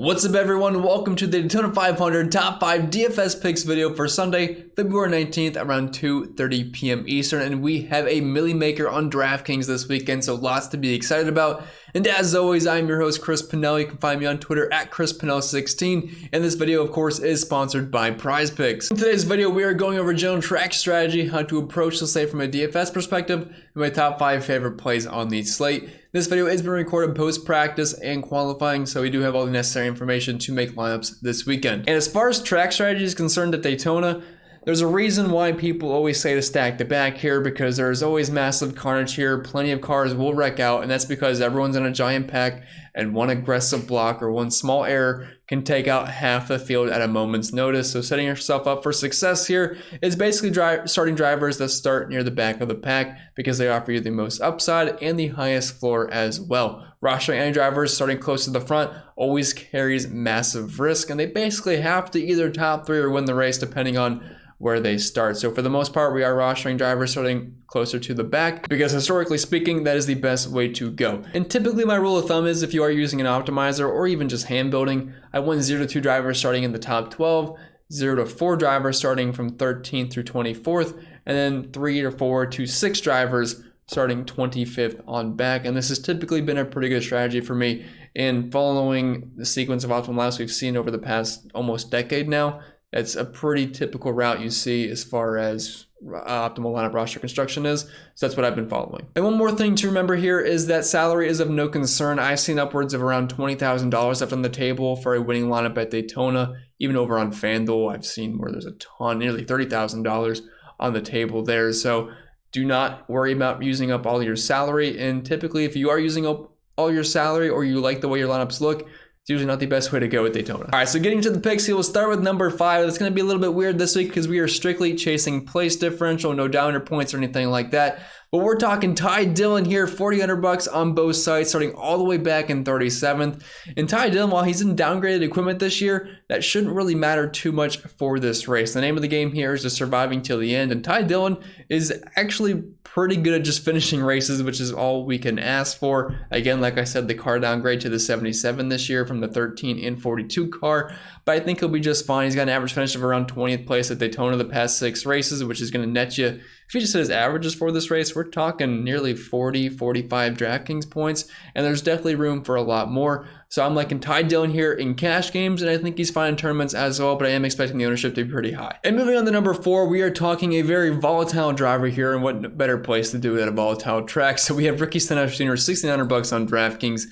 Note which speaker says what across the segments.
Speaker 1: What's up everyone, welcome to the Daytona 500 Top 5 DFS Picks video for Sunday, February 19th around 2:30 p.m. Eastern, and we have a milli maker on DraftKings this weekend, so lots to be excited about. And as always, I'm your host Chris Pennell. You can find me on Twitter at ChrisPennell16, and this video of course is sponsored by PrizePicks. In today's video, we are going over general track strategy, how to approach the slate from a DFS perspective, and my top 5 favorite plays on the slate. This video has been recorded post-practice and qualifying, so we do have all the necessary information to make lineups this weekend. And as far as track strategy is concerned at Daytona, there's a reason why people always say to stack the back here, because there's always massive carnage here. Plenty of cars will wreck out, and that's because everyone's in a giant pack, and one aggressive block or one small error can take out half the field at a moment's notice. So setting yourself up for success here is basically starting drivers that start near the back of the pack because they offer you the most upside and the highest floor as well. Rostering any drivers starting close to the front always carries massive risk, and they basically have to either top 3 or win the race depending on where they start. So for the most part, we are rostering drivers starting closer to the back because historically speaking, that is the best way to go. And typically my rule of thumb is if you are using an optimizer or even just hand building, I want 0 to 2 drivers starting in the top 12, 0 to 4 drivers starting from 13th through 24th, and then 3 to 4 to 6 drivers starting 25th on back. And this has typically been a pretty good strategy for me in following the sequence of optimal lineups we've seen over the past almost decade now. It's a pretty typical route you see as far as optimal lineup roster construction is. So that's what I've been following. And one more thing to remember here is that salary is of no concern. I've seen upwards of around $20,000 left on the table for a winning lineup at Daytona. Even over on FanDuel, I've seen where there's a ton, nearly $30,000 on the table there. So do not worry about using up all your salary. And typically, if you are using up all your salary or you like the way your lineups look, it's usually not the best way to go with Daytona. All right, so getting to the picks here, we'll start with number 5. It's going to be a little bit weird this week because we are strictly chasing place differential, no downer points or anything like that. But we're talking Dillon here, $4,000 on both sides, starting all the way back in 37th. And Dillon, while he's in downgraded equipment this year, that shouldn't really matter too much for this race. The name of the game here is just surviving till the end. And Dillon is actually pretty good at just finishing races, which is all we can ask for. Again, like I said, the car downgrade to the 77 this year from the 13 and 42 car, but I think he'll be just fine. He's got an average finish of around 20th place at Daytona the past 6 races, which is going to net you, if you just hit his averages for this race, we're talking nearly 40, 45 DraftKings points, and there's definitely room for a lot more. So I'm liking Dillon here in cash games, and I think he's fine in tournaments as well, but I am expecting the ownership to be pretty high. And moving on to number 4, we are talking a very volatile driver here, and what better place to do it at a volatile track. So we have Stenhouse Jr, $1,600 on DraftKings,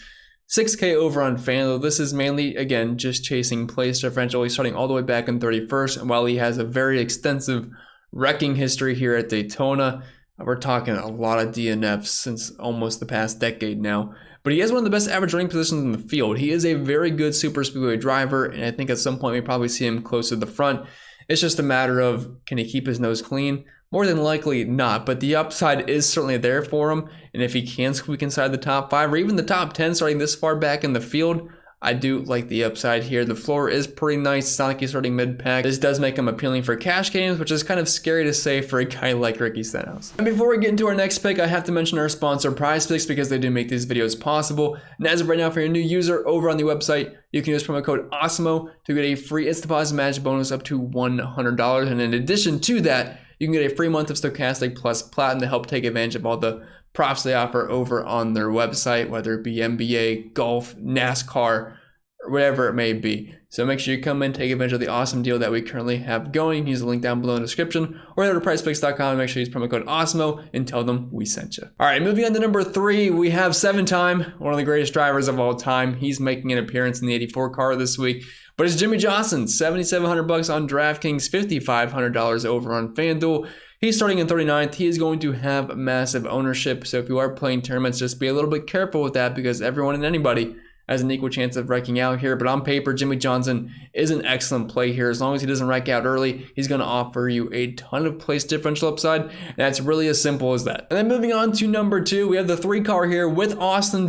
Speaker 1: 6K over on FanDuel. This is mainly, again, just chasing place differential. He's starting all the way back in 31st, and while he has a very extensive wrecking history here at Daytona, we're talking a lot of DNFs since almost the past decade now. But he has one of the best average running positions in the field. He is a very good super speedway driver, and I think at some point we probably see him close to the front. It's just a matter of, can he keep his nose clean? More than likely not, but the upside is certainly there for him. And if he can squeak inside the top 5 or even the top 10 starting this far back in the field, I do like the upside here. The floor is pretty nice. It's not like he's starting mid-pack. This does make him appealing for cash games, which is kind of scary to say for a guy like Ricky Stenhouse. And before we get into our next pick, I have to mention our sponsor, PrizePicks, because they do make these videos possible. And as of right now, for your new user over on the website, you can use promo code AWESEMO to get a free instant deposit match bonus up to $100. And in addition to that, you can get a free month of Stokastic plus Platinum to help take advantage of all the props they offer over on their website, whether it be NBA, golf, NASCAR, or whatever it may be. So make sure you come in, take advantage of the awesome deal that we currently have going. Use the link down below in the description, or go to PrizePicks.com and make sure you use promo code AWESEMO and tell them we sent you. All right, moving on to number 3, we have 7-time, one of the greatest drivers of all time. He's making an appearance in the 84 car this week, but it's Jimmie Johnson, $7,700 on DraftKings, $5,500 over on FanDuel. He's starting in 39th. He is going to have massive ownership. So if you are playing tournaments, just be a little bit careful with that because everyone and anybody has an equal chance of wrecking out here. But on paper, Jimmie Johnson is an excellent play here. As long as he doesn't wreck out early, he's going to offer you a ton of place differential upside. And that's really as simple as that. And then moving on to number 2, we have the 3 car here with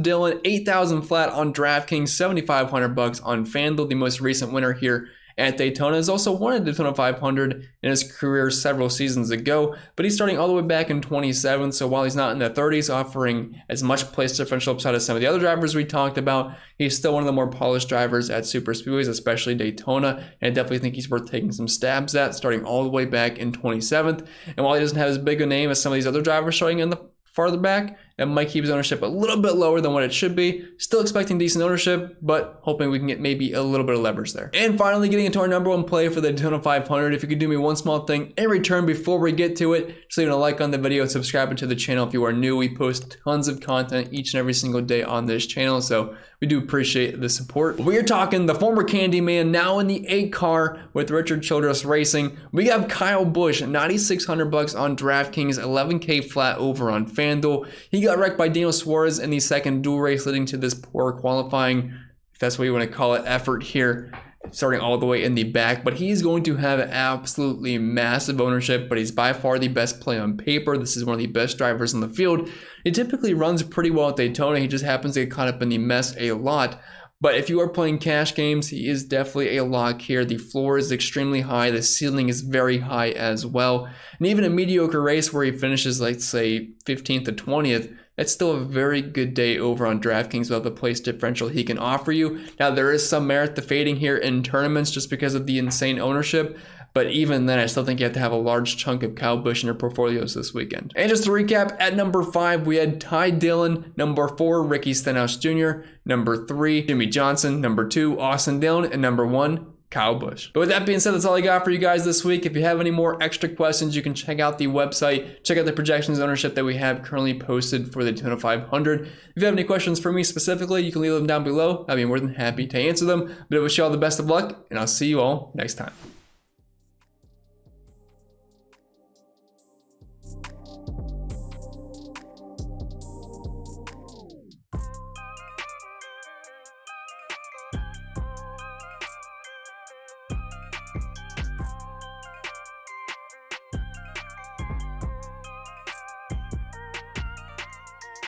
Speaker 1: Dillon, 8,000 flat on DraftKings, $7,500 on FanDuel, the most recent winner here at Daytona. He's also won a Daytona 500 in his career several seasons ago, but he's starting all the way back in 27. So while he's not in the 30s, offering as much place differential upside as some of the other drivers we talked about, he's still one of the more polished drivers at super speedways, especially Daytona. And I definitely think he's worth taking some stabs at, starting all the way back in 27th. And while he doesn't have as big a name as some of these other drivers showing in the farther back, that might keep his ownership a little bit lower than what it should be. Still expecting decent ownership, but hoping we can get maybe a little bit of leverage there. And finally, getting into our number one play for the Daytona 500. If you could do me one small thing in return before we get to it, just leaving a like on the video, subscribing to the channel if you are new. We post tons of content each and every single day on this channel, so we do appreciate the support. We are talking the former Candyman, now in the 8 car with Richard Childress Racing. We have Kyle Busch, $9,600 on DraftKings, $11K flat over on FanDuel. He got wrecked by Daniel Suarez in the second dual race, leading to this poor qualifying, if that's what you want to call it, effort here, starting all the way in the back. But he's going to have absolutely massive ownership, but he's by far the best play on paper. This is one of the best drivers in the field. He typically runs pretty well at Daytona. He just happens to get caught up in the mess a lot. But if you are playing cash games, he is definitely a lock here. The floor is extremely high. The ceiling is very high as well. And even a mediocre race where he finishes, let's say, 15th to 20th, that's still a very good day over on DraftKings with the place differential he can offer you. Now, there is some merit to fading here in tournaments just because of the insane ownership. But even then, I still think you have to have a large chunk of Kyle Busch in your portfolios this weekend. And just to recap, at number 5, we had Dillon. Number 4, Ricky Stenhouse Jr. Number 3, Jimmie Johnson. Number 2, Austin Dillon. And number 1, Kyle Busch. But with that being said, that's all I got for you guys this week. If you have any more extra questions, you can check out the website, check out the projections ownership that we have currently posted for the Daytona 500. If you have any questions for me specifically, you can leave them down below. I'd be more than happy to answer them. But I wish you all the best of luck, and I'll see you all next time.